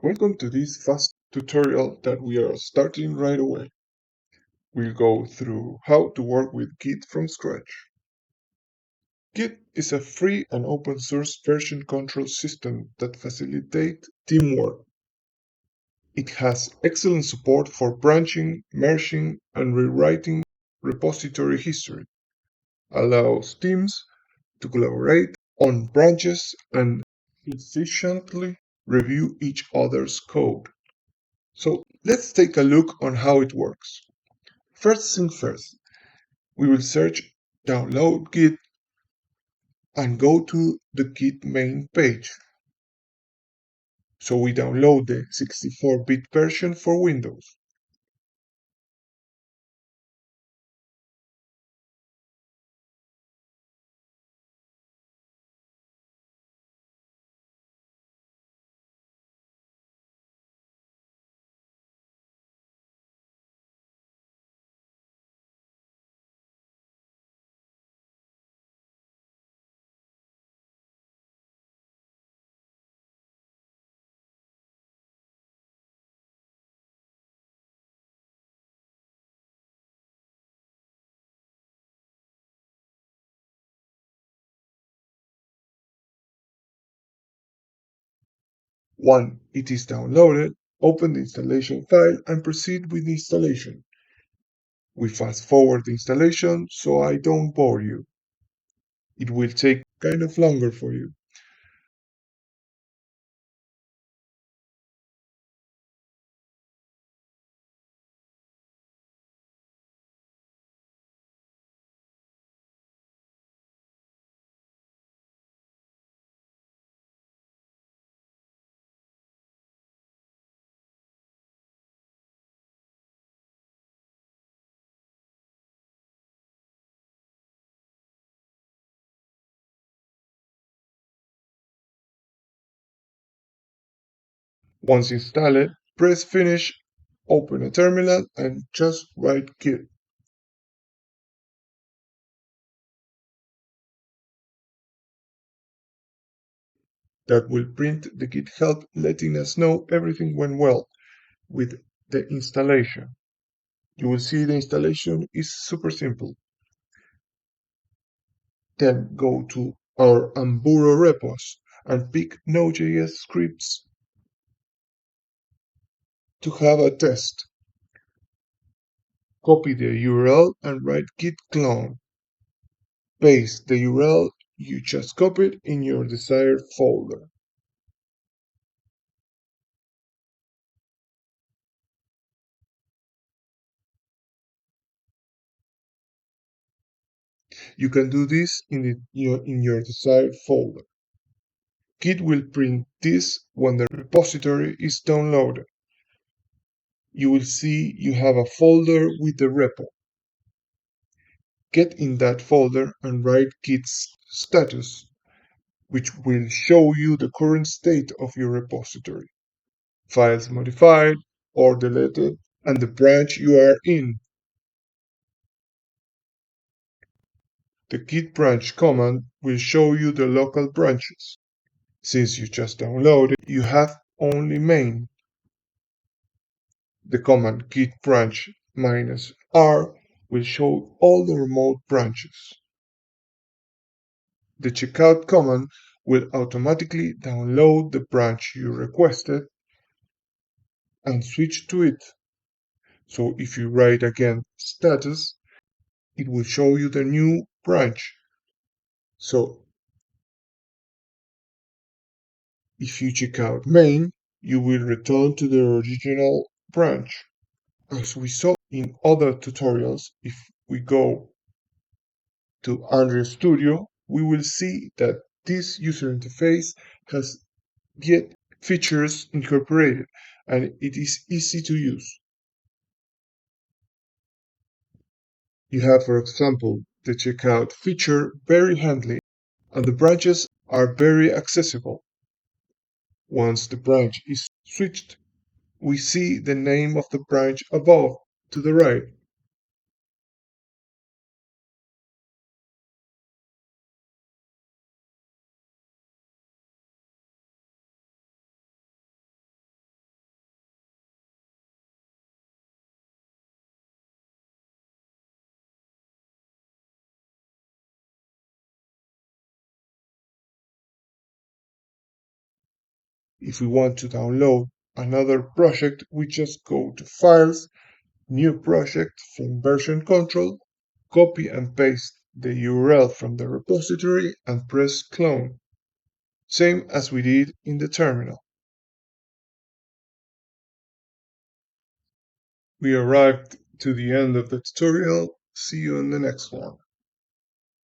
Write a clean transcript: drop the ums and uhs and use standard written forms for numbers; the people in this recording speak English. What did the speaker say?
Welcome to this fast tutorial that we are starting right away. We'll go through how to work with Git from scratch. Git is a free and open source version control system that facilitates teamwork. It has excellent support for branching, merging, and rewriting repository history, allows teams to collaborate on branches and efficiently review each other's code. So let's take a look on how it works. First thing first, we will search download Git and go to the Git main page. So we download the 64-bit version for Windows. Once it is downloaded, open the installation file and proceed with the installation. We fast forward the installation so I don't bore you. It will take kind of longer for you. Once installed, press finish, open a terminal and just write Git. That will print the Git help letting us know everything went well with the installation. You will see the installation is super simple. Then go to our Amburo repos and pick Node.js scripts to have a test. Copy the URL and write git clone. Paste the URL you just copied in your desired folder. You can do this in your desired folder. Git will print this when the repository is downloaded. You will see you have a folder with the repo. Get in that folder and write Git's status, which will show you the current state of your repository, files modified or deleted, and the branch you are in. The git branch command will show you the local branches. Since you just downloaded, you have only main. The command git branch -r will show all the remote branches. The checkout command will automatically download the branch you requested and switch to it. So if you write again status, it will show you the new branch. So if you check out main, you will return to the original branch. As we saw in other tutorials, if we go to Android Studio, we will see that this user interface has Git features incorporated and it is easy to use. You have, for example, the checkout feature very handy and the branches are very accessible. Once the branch is switched, we see the name of the branch above to the right. If we want to download another project, we just go to Files, New Project from Version Control, copy and paste the URL from the repository and press Clone, same as we did in the terminal. We arrived to the end of the tutorial. See you in the next one.